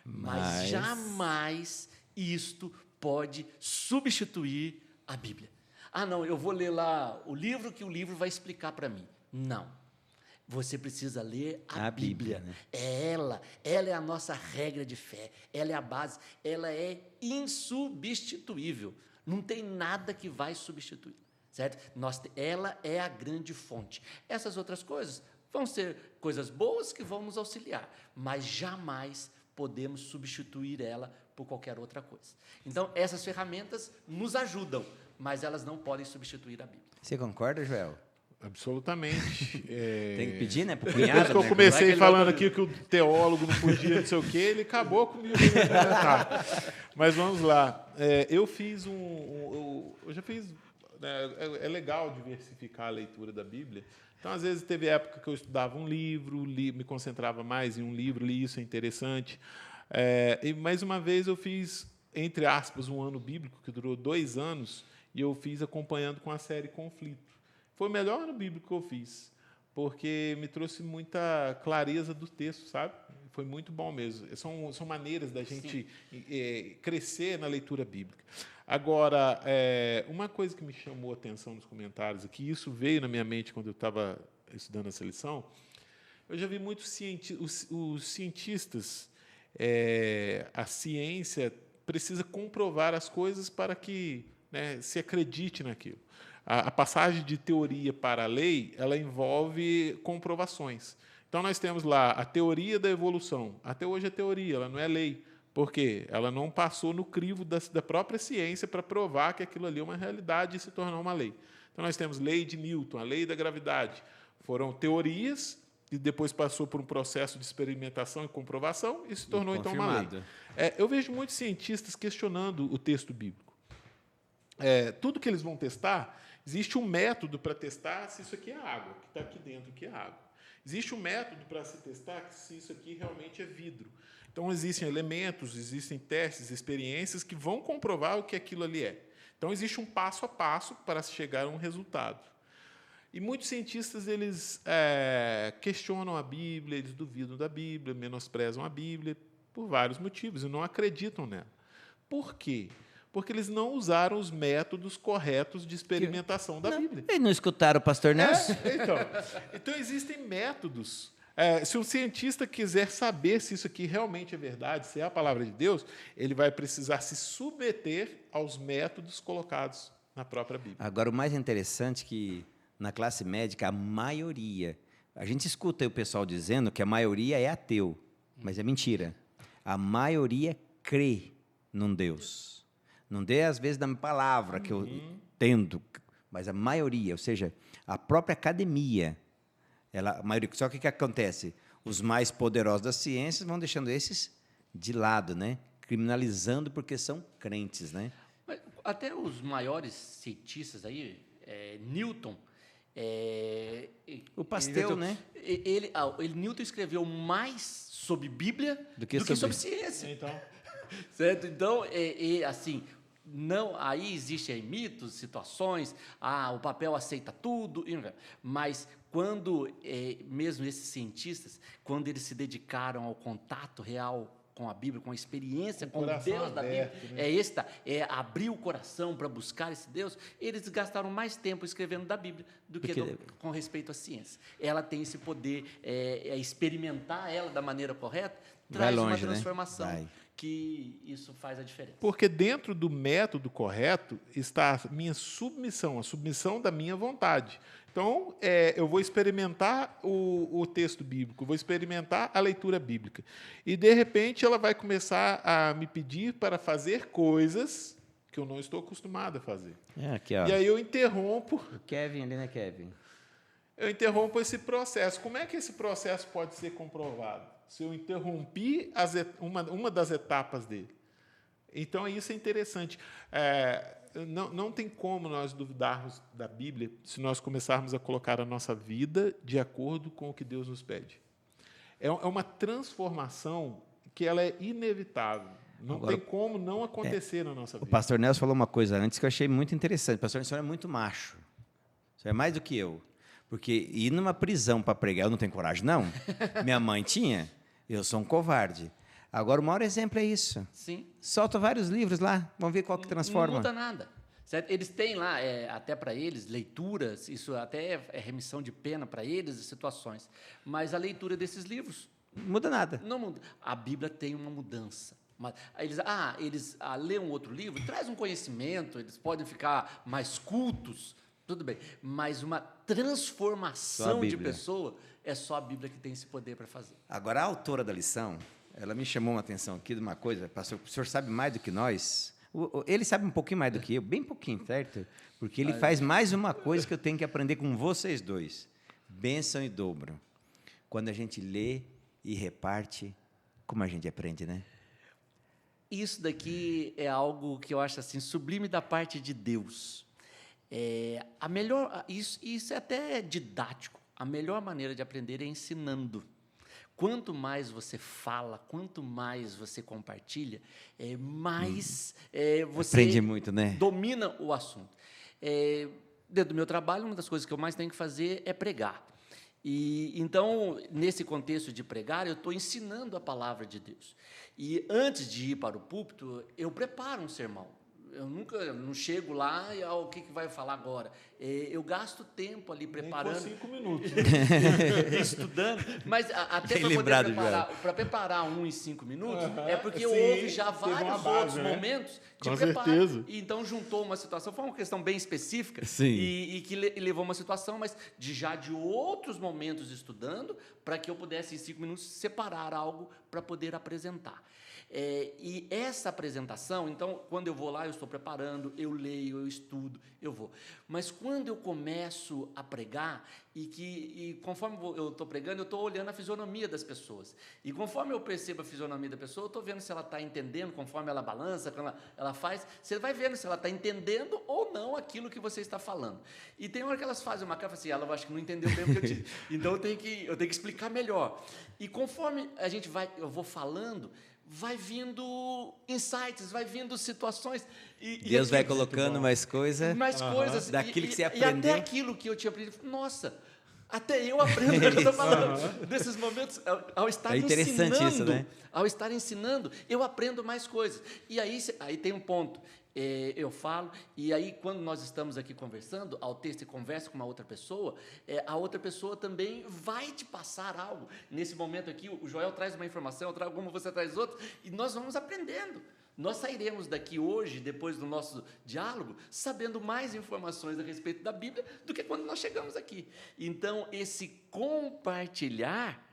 Mas jamais isto pode substituir a Bíblia. Ah, não, eu vou ler lá o livro que o livro vai explicar para mim. Não. Você precisa ler a Bíblia. Né? Ela é a nossa regra de fé, ela é a base, ela é insubstituível. Não tem nada que vai substituir, certo? Ela é a grande fonte. Essas outras coisas vão ser coisas boas que vão nos auxiliar, mas jamais podemos substituir ela por qualquer outra coisa. Então, essas ferramentas nos ajudam, mas elas não podem substituir a Bíblia. Você concorda, Joel? Absolutamente. Tem que pedir, né? Pro Depois cunhado, que eu né? comecei falando aqui que o teólogo não podia, não sei o quê, ele acabou comigo. Mas vamos lá. Eu fiz eu já fiz... Né, é legal diversificar a leitura da Bíblia. Então, às vezes, teve época que eu estudava um livro, me concentrava mais em um livro, li isso, é interessante. E, mais uma vez, eu fiz, entre aspas, um ano bíblico, que durou 2 anos, e eu fiz acompanhando com a série Conflito. Foi o melhor ano bíblico que eu fiz, porque me trouxe muita clareza do texto, sabe? Foi muito bom mesmo. São maneiras da gente crescer na leitura bíblica. Agora, uma coisa que me chamou a atenção nos comentários aqui, isso veio na minha mente quando eu estava estudando essa lição, eu já vi muitos os cientistas, a ciência precisa comprovar as coisas para que, né, se acredite naquilo. A passagem de teoria para a lei, ela envolve comprovações. Então, nós temos lá a teoria da evolução. Até hoje é teoria, ela não é lei. Por quê? Ela não passou no crivo da própria ciência para provar que aquilo ali é uma realidade e se tornou uma lei. Então, nós temos lei de Newton, a lei da gravidade. Foram teorias e depois passou por um processo de experimentação e comprovação e se tornou, então, uma lei. Eu vejo muitos cientistas questionando o texto bíblico. Tudo que eles vão testar, existe um método para testar se isso aqui é água, que está aqui dentro, que é água. Existe um método para se testar se isso aqui realmente é vidro. Então, existem elementos, existem testes, experiências que vão comprovar o que aquilo ali é. Então, existe um passo a passo para se chegar a um resultado. E muitos cientistas eles questionam a Bíblia, eles duvidam da Bíblia, menosprezam a Bíblia, por vários motivos, e não acreditam nela. Por quê? Porque eles não usaram os métodos corretos de experimentação da Bíblia. Eles não escutaram o pastor Nelson? Então, existem métodos. Se um cientista quiser saber se isso aqui realmente é verdade, se é a palavra de Deus, ele vai precisar se submeter aos métodos colocados na própria Bíblia. Agora, o mais interessante é que, na classe médica, a maioria... A gente escuta aí o pessoal dizendo que a maioria é ateu, mas é mentira. A maioria crê num Deus. Não dê, às vezes, da palavra que eu entendo, mas a maioria, ou seja, a própria academia, a maioria, só que o que acontece? Os mais poderosos das ciências vão deixando esses de lado, né? Criminalizando porque são crentes, né? Mas até os maiores cientistas aí, Newton... o Pasteur, né? Newton escreveu mais sobre Bíblia do que sobre ciência. Então, certo? Então, assim, não, aí existem mitos, situações, o papel aceita tudo, mas quando, mesmo esses cientistas, quando eles se dedicaram ao contato real com a Bíblia, com a experiência com Deus da Bíblia, né? Abrir o coração para buscar esse Deus, eles gastaram mais tempo escrevendo da Bíblia do que com respeito à ciência. Ela tem esse poder, experimentar ela da maneira correta, traz longe, uma transformação, né? que isso faz a diferença. Porque dentro do método correto está a minha submissão, a submissão da minha vontade. Então, eu vou experimentar o texto bíblico, vou experimentar a leitura bíblica. E, de repente, ela vai começar a me pedir para fazer coisas que eu não estou acostumado a fazer. Aqui, ó. E aí eu interrompo. O Kevin ali, né, Kevin? Eu interrompo esse processo. Como é que esse processo pode ser comprovado? Se eu interrompi uma das etapas dele. Então, isso é interessante. Não tem como nós duvidarmos da Bíblia se nós começarmos a colocar a nossa vida de acordo com o que Deus nos pede. É uma transformação que ela é inevitável. Não Agora, tem como não acontecer na nossa vida. O pastor Nelson falou uma coisa antes que eu achei muito interessante. Pastor, o senhor é muito macho. O senhor é mais do que eu. Porque ir numa prisão para pregar, eu não tenho coragem, não. Minha mãe tinha. Eu sou um covarde. Agora, o maior exemplo é isso. Sim. Solta vários livros lá, vamos ver qual que transforma. Não muda nada. Certo? Eles têm lá, até para eles, leituras, isso até é remissão de pena para eles, situações. Mas a leitura desses livros Não muda nada. não muda. A Bíblia tem uma mudança. Mas, eles lêem um outro livro, traz um conhecimento, eles podem ficar mais cultos, tudo bem. Mas uma transformação de pessoa é só a Bíblia que tem esse poder para fazer. Agora, a autora da lição, ela me chamou uma atenção aqui de uma coisa, pastor, o senhor sabe mais do que nós. Ele sabe um pouquinho mais do que eu, bem pouquinho, certo? Porque ele faz mais uma coisa que eu tenho que aprender com vocês dois. Bênção e dobro. Quando a gente lê e reparte, como a gente aprende, né? Isso daqui é algo que eu acho assim sublime da parte de Deus. Isso é até didático. A melhor maneira de aprender é ensinando. Quanto mais você fala, quanto mais você compartilha, mais você Aprende muito, né? domina o assunto. Dentro do meu trabalho, uma das coisas que eu mais tenho que fazer é pregar. E então, nesse contexto de pregar, eu estou ensinando a palavra de Deus. E antes de ir para o púlpito, eu preparo um sermão. Eu não chego lá e o que vai falar agora. Eu gasto tempo ali preparando. Nem por 5 minutos. Estudando, mas até Bem para poder lembrado, preparar um em 5 minutos, é porque sim, houve já teve uma vários base, outros né? momentos de Com preparo. certeza. E então juntou uma situação, foi uma questão bem específica, Sim. e que levou uma situação, mas de outros momentos estudando, para que eu pudesse, em 5 minutos, separar algo para poder apresentar. E essa apresentação, então, quando eu vou lá, eu estou preparando, eu leio, eu estudo, eu vou. Mas quando eu começo a pregar, e conforme eu estou pregando, eu estou olhando a fisionomia das pessoas. E conforme eu percebo a fisionomia da pessoa, eu estou vendo se ela está entendendo, conforme ela balança, quando ela faz, você vai vendo se ela está entendendo ou não aquilo que você está falando. E tem hora que elas fazem uma cara, assim, ela eu acho que não entendeu bem o que eu disse. Então, eu tenho que explicar melhor. E conforme eu vou falando, vai vindo insights, vai vindo situações. Deus vai colocando mais coisas. Mais coisas. Daquilo que você E aprendeu. até aquilo que eu tinha aprendido. Nossa, até eu aprendo o que eu estou falando. Nesses momentos, ao estar interessante ensinando, isso, né? ao estar ensinando, eu aprendo mais coisas. E aí tem um ponto. Eu falo, e aí quando nós estamos aqui conversando, ao texto e conversa com uma outra pessoa, a outra pessoa também vai te passar algo. Nesse momento aqui, o Joel traz uma informação, eu trago uma, você traz outra, e nós vamos aprendendo. Nós sairemos daqui hoje, depois do nosso diálogo, sabendo mais informações a respeito da Bíblia do que quando nós chegamos aqui. Então, esse compartilhar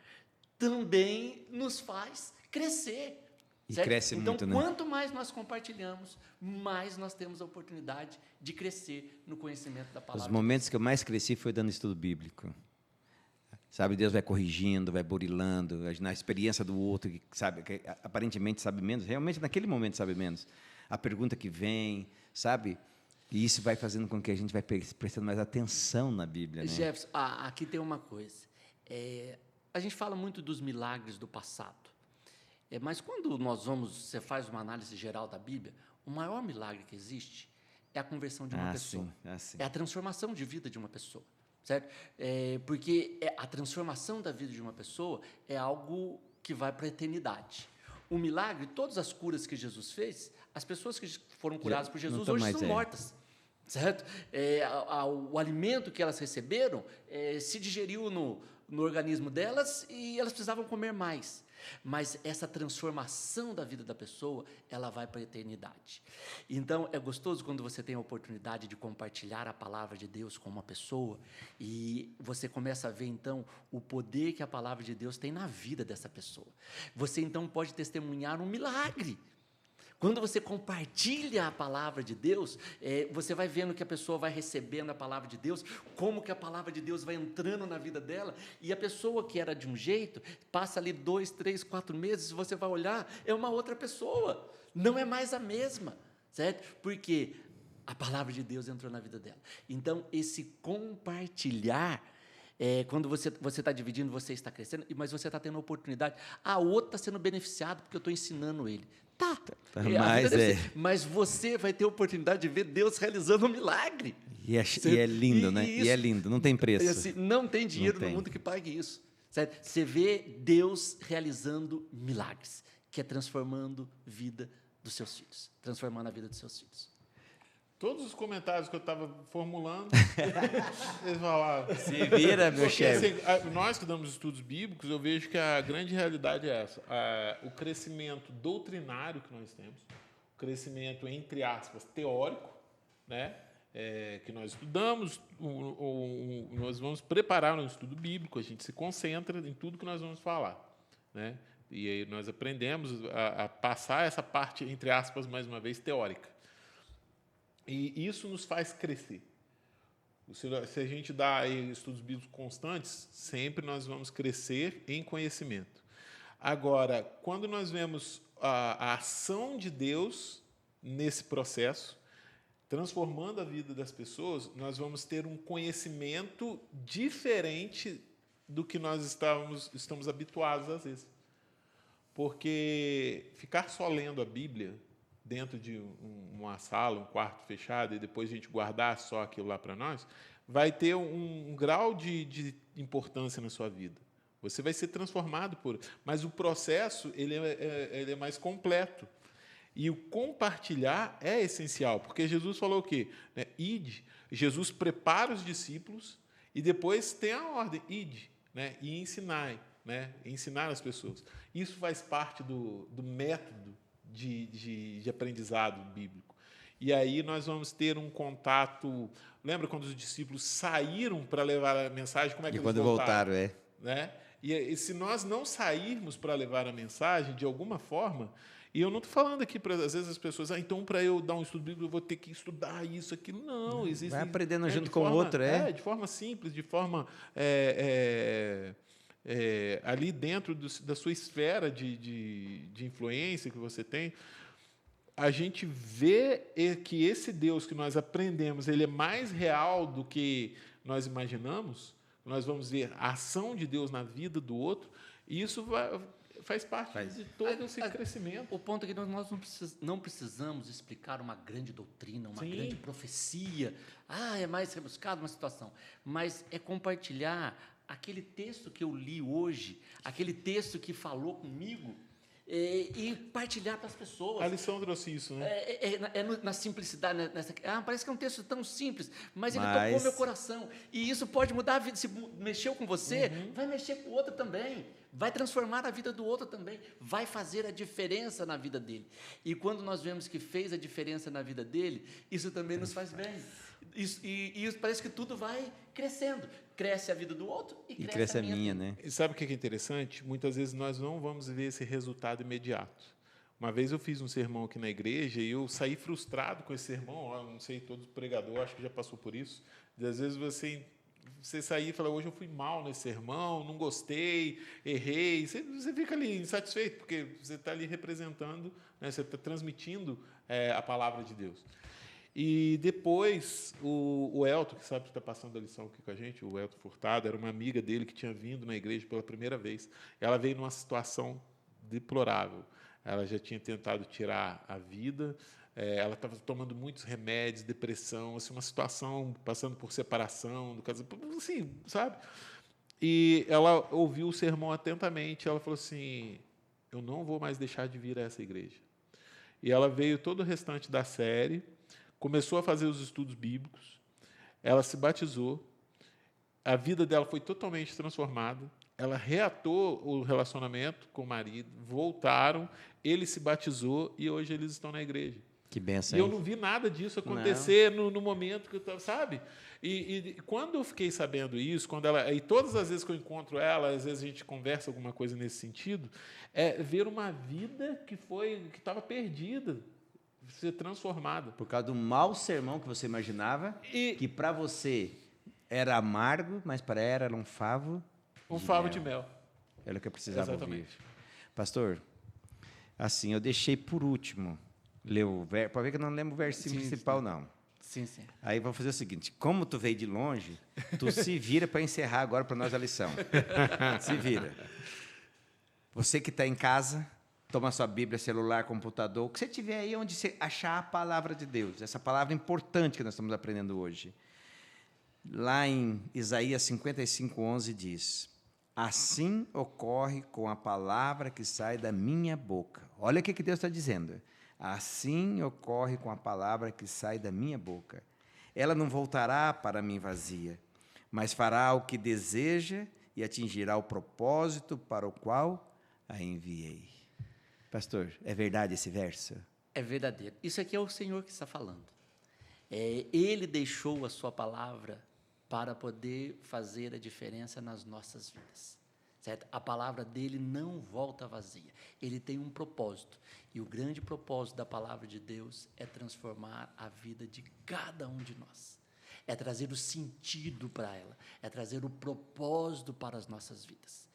também nos faz crescer. E certo? cresce então, muito, né? quanto mais nós compartilhamos, mais nós temos a oportunidade de crescer no conhecimento da palavra. Os momentos que eu mais cresci foi dando estudo bíblico. Sabe, Deus vai corrigindo, vai burilando, na experiência do outro, que sabe, que aparentemente sabe menos, realmente naquele momento sabe menos. A pergunta que vem, sabe? E isso vai fazendo com que a gente vai prestando mais atenção na Bíblia, né? Jefferson, aqui tem uma coisa. A gente fala muito dos milagres do passado. Mas quando você faz uma análise geral da Bíblia, o maior milagre que existe é a conversão de uma pessoa. Sim. É a transformação de vida de uma pessoa, certo? Porque a transformação da vida de uma pessoa é algo que vai para a eternidade. O milagre, todas as curas que Jesus fez, as pessoas que foram curadas por Jesus hoje são mortas. Certo? O alimento que elas receberam se digeriu no organismo delas e elas precisavam comer mais. Mas essa transformação da vida da pessoa, ela vai para a eternidade. Então, é gostoso quando você tem a oportunidade de compartilhar a palavra de Deus com uma pessoa e você começa a ver, então, o poder que a palavra de Deus tem na vida dessa pessoa. Você, então, pode testemunhar um milagre. Quando você compartilha a palavra de Deus, você vai vendo que a pessoa vai recebendo a palavra de Deus, como que a palavra de Deus vai entrando na vida dela, e a pessoa que era de um jeito, passa ali 2, 3, 4 meses, você vai olhar, é uma outra pessoa, não é mais a mesma, certo? Porque a palavra de Deus entrou na vida dela. Então, esse compartilhar, quando você está dividindo, você está crescendo, mas você está tendo a oportunidade, a outra está sendo beneficiado porque eu estou ensinando ele. Tá. Mas você vai ter a oportunidade de ver Deus realizando um milagre. E é lindo, né? E é lindo, não tem preço. Assim, não tem dinheiro no mundo que pague isso. Certo? Você vê Deus realizando milagres, que é transformando a vida dos seus filhos. Transformando a vida dos seus filhos. Todos os comentários que eu estava formulando, eles falaram. Se vira, meu chefe. Assim, nós que damos estudos bíblicos, eu vejo que a grande realidade é essa. O crescimento doutrinário que nós temos, o crescimento, entre aspas, teórico, né, que nós estudamos, nós vamos preparar um estudo bíblico, a gente se concentra em tudo que nós vamos falar. Né, e aí nós aprendemos a passar essa parte, entre aspas, mais uma vez, teórica. E isso nos faz crescer. Se a gente dá aí estudos bíblicos constantes, sempre nós vamos crescer em conhecimento. Agora, quando nós vemos a ação de Deus nesse processo, transformando a vida das pessoas, nós vamos ter um conhecimento diferente do que nós estamos habituados às vezes. Porque ficar só lendo a Bíblia dentro de uma sala, um quarto fechado, e depois a gente guardar só aquilo lá para nós, vai ter um grau de importância na sua vida. Você vai ser transformado por... Mas o processo ele é mais completo. E o compartilhar é essencial, porque Jesus falou o quê? Ide. Jesus prepara os discípulos e depois tem a ordem, ide, né? E ensinai, né? Ensinar as pessoas. Isso faz parte do método de aprendizado bíblico. E aí nós vamos ter um contato... Lembra quando os discípulos saíram para levar a mensagem? Como é que eles voltaram? Né? E se nós não sairmos para levar a mensagem, de alguma forma... E eu não estou falando aqui, às vezes as pessoas... então, para eu dar um estudo bíblico, eu vou ter que estudar isso, aquilo. Não, existe... Vai aprendendo junto com o outro, de forma simples, de forma... ali dentro da sua esfera de influência que você tem, a gente vê que esse Deus que nós aprendemos, ele é mais real do que nós imaginamos. Nós vamos ver a ação de Deus na vida do outro, e isso faz parte de todo esse crescimento. O ponto é que nós não precisamos explicar uma grande doutrina, uma grande profecia. É mais rebuscado uma situação. Mas é compartilhar aquele texto que eu li hoje, aquele texto que falou comigo, e partilhar para as pessoas. A lição trouxe isso, né? Na simplicidade. Parece que é um texto tão simples, mas ele tocou meu coração. E isso pode mudar a vida. Se mexeu com você, vai mexer com o outro também. Vai transformar a vida do outro também. Vai fazer a diferença na vida dele. E quando nós vemos que fez a diferença na vida dele, isso também nos faz bem. Isso parece que tudo vai crescendo. Cresce a vida do outro e cresce a minha, né? E sabe o que é interessante? Muitas vezes nós não vamos ver esse resultado imediato. Uma vez eu fiz um sermão aqui na igreja e eu saí frustrado com esse sermão. Não sei, todo pregador acho que já passou por isso. Às vezes você sair e falar, hoje eu fui mal nesse sermão, não gostei, errei. Você fica ali insatisfeito, porque você está ali representando, né, você está transmitindo a palavra de Deus. E depois, o Elton, que sabe que está passando a lição aqui com a gente, o Elton Furtado, era uma amiga dele que tinha vindo na igreja pela primeira vez. Ela veio numa situação deplorável. Ela já tinha tentado tirar a vida, ela estava tomando muitos remédios, depressão, assim, uma situação, passando por separação, do casamento, assim, sabe? E ela ouviu o sermão atentamente, ela falou assim, eu não vou mais deixar de vir a essa igreja. E ela veio todo o restante da série, começou a fazer os estudos bíblicos, ela se batizou, a vida dela foi totalmente transformada, ela reatou o relacionamento com o marido, voltaram, ele se batizou e hoje eles estão na igreja. Que benção. E eu não vi nada disso acontecer no momento que eu estava, sabe? E quando eu fiquei sabendo isso, e todas as vezes que eu encontro ela, às vezes a gente conversa alguma coisa nesse sentido, é ver uma vida que estava perdida, ser transformada. Por causa do mau sermão que você imaginava, que para você era amargo, mas para ela era um favo. Um favo de mel. Era o que eu precisava Exatamente. ouvir. Pastor, assim, eu deixei por último ler o verso, para ver que eu não lembro o versículo principal, não. Sim, sim. Aí vou fazer o seguinte, como tu veio de longe, tu se vira para encerrar agora para nós a lição. Se vira. Você que está em casa, toma sua Bíblia, celular, computador, o que você tiver aí onde você achar a palavra de Deus, essa palavra importante que nós estamos aprendendo hoje. Lá em Isaías 55:11 diz: assim ocorre com a palavra que sai da minha boca. Olha o que Deus está dizendo. Assim ocorre com a palavra que sai da minha boca. Ela não voltará para mim vazia, mas fará o que deseja e atingirá o propósito para o qual a enviei. Pastor, é verdade esse verso? É verdadeiro. Isso aqui é o Senhor que está falando. Ele deixou a sua palavra para poder fazer a diferença nas nossas vidas. Certo? A palavra dele não volta vazia. Ele tem um propósito. E o grande propósito da palavra de Deus é transformar a vida de cada um de nós. É trazer o sentido para ela. É trazer o propósito para as nossas vidas.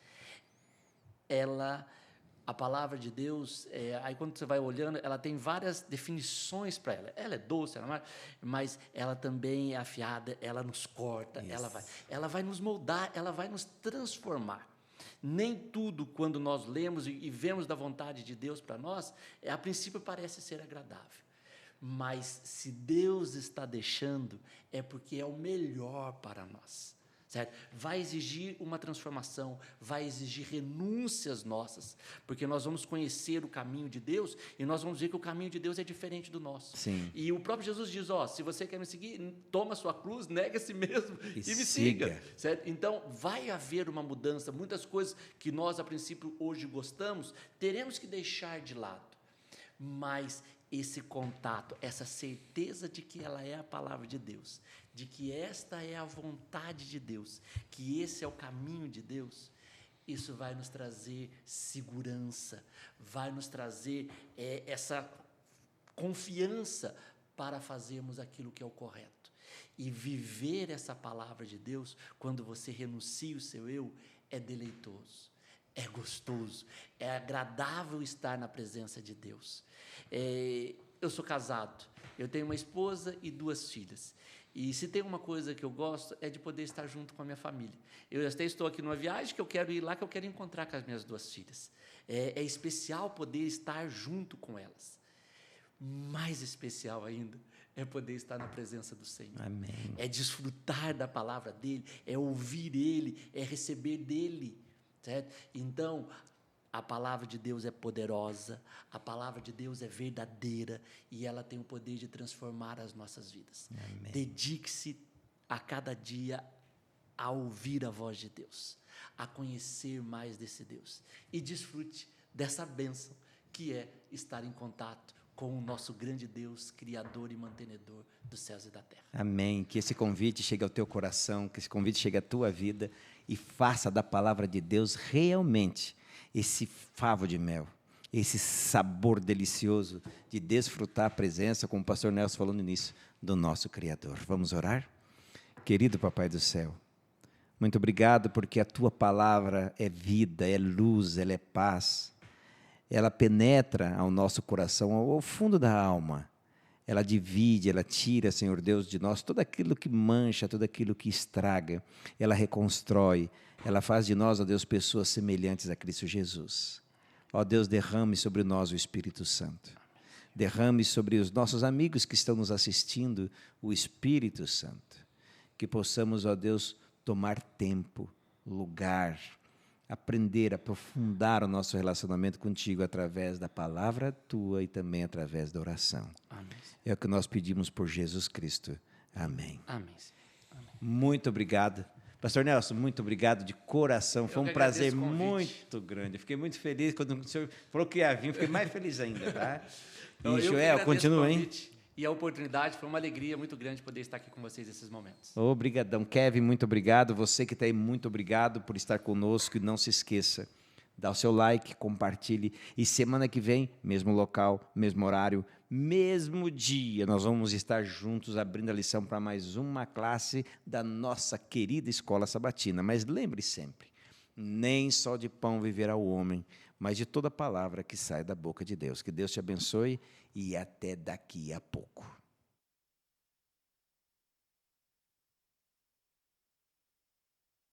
A palavra de Deus, aí quando você vai olhando, ela tem várias definições para ela. Ela é doce, mas ela também é afiada, ela nos corta, ela vai nos moldar, ela vai nos transformar. Nem tudo, quando nós lemos e vemos da vontade de Deus para nós, a princípio parece ser agradável. Mas se Deus está deixando, é porque é o melhor para nós. Certo? Vai exigir uma transformação, vai exigir renúncias nossas, porque nós vamos conhecer o caminho de Deus e nós vamos ver que o caminho de Deus é diferente do nosso. Sim. E o próprio Jesus diz, se você quer me seguir, toma a sua cruz, nega a si mesmo e me siga. siga. Certo? Então, vai haver uma mudança, muitas coisas que nós, a princípio, hoje gostamos, teremos que deixar de lado. Mas esse contato, essa certeza de que ela é a palavra de Deus, de que esta é a vontade de Deus, que esse é o caminho de Deus, isso vai nos trazer segurança, vai nos trazer essa confiança para fazermos aquilo que é o correto. E viver essa palavra de Deus, quando você renuncia o seu eu, é deleitoso. É gostoso, é agradável estar na presença de Deus. Eu sou casado, eu tenho uma esposa e 2 filhas. E se tem uma coisa que eu gosto, é de poder estar junto com a minha família. Eu até estou aqui numa viagem que eu quero ir lá, que eu quero encontrar com as minhas 2 filhas. É especial poder estar junto com elas. Mais especial ainda é poder estar na presença do Senhor. Amém. É desfrutar da palavra dEle, é ouvir Ele, é receber dEle. Certo? Então, a palavra de Deus é poderosa, a palavra de Deus é verdadeira e ela tem o poder de transformar as nossas vidas. Amém. Dedique-se a cada dia a ouvir a voz de Deus, a conhecer mais desse Deus e desfrute dessa bênção que é estar em contato com o nosso grande Deus, Criador e mantenedor dos céus e da terra. Amém. Que esse convite chegue ao teu coração, que esse convite chegue à tua vida e faça da palavra de Deus realmente esse favo de mel, esse sabor delicioso de desfrutar a presença, como o pastor Nelson falou no início, do nosso Criador. Vamos orar? Querido Papai do céu, muito obrigado porque a tua palavra é vida, é luz, ela é paz. Ela penetra ao nosso coração, ao fundo da alma. Ela divide, ela tira, Senhor Deus, de nós tudo aquilo que mancha, tudo aquilo que estraga. Ela reconstrói, ela faz de nós, ó Deus, pessoas semelhantes a Cristo Jesus. Ó Deus, derrame sobre nós o Espírito Santo. Derrame sobre os nossos amigos que estão nos assistindo o Espírito Santo. Que possamos, ó Deus, tomar tempo, lugar, aprender, aprofundar o nosso relacionamento contigo através da palavra tua e também através da oração. Amém. É o que nós pedimos por Jesus Cristo. Amém. Amém. Muito obrigado Pastor Nelson, muito obrigado de coração. Foi Eu que um prazer agradeço o convite. muito grande. Fiquei muito feliz quando o senhor falou que ia vir. Fiquei mais feliz ainda, tá? Então, E, eu que Joel, agradeço continua, o hein? convite E a oportunidade. Foi uma alegria muito grande poder estar aqui com vocês nesses momentos. Obrigadão. Kevin, muito obrigado. Você que está aí, muito obrigado por estar conosco. E não se esqueça, dá o seu like, compartilhe. E semana que vem, mesmo local, mesmo horário, mesmo dia, nós vamos estar juntos abrindo a lição para mais uma classe da nossa querida Escola Sabatina. Mas lembre sempre, nem só de pão viverá o homem, mas de toda palavra que sai da boca de Deus. Que Deus te abençoe e até daqui a pouco.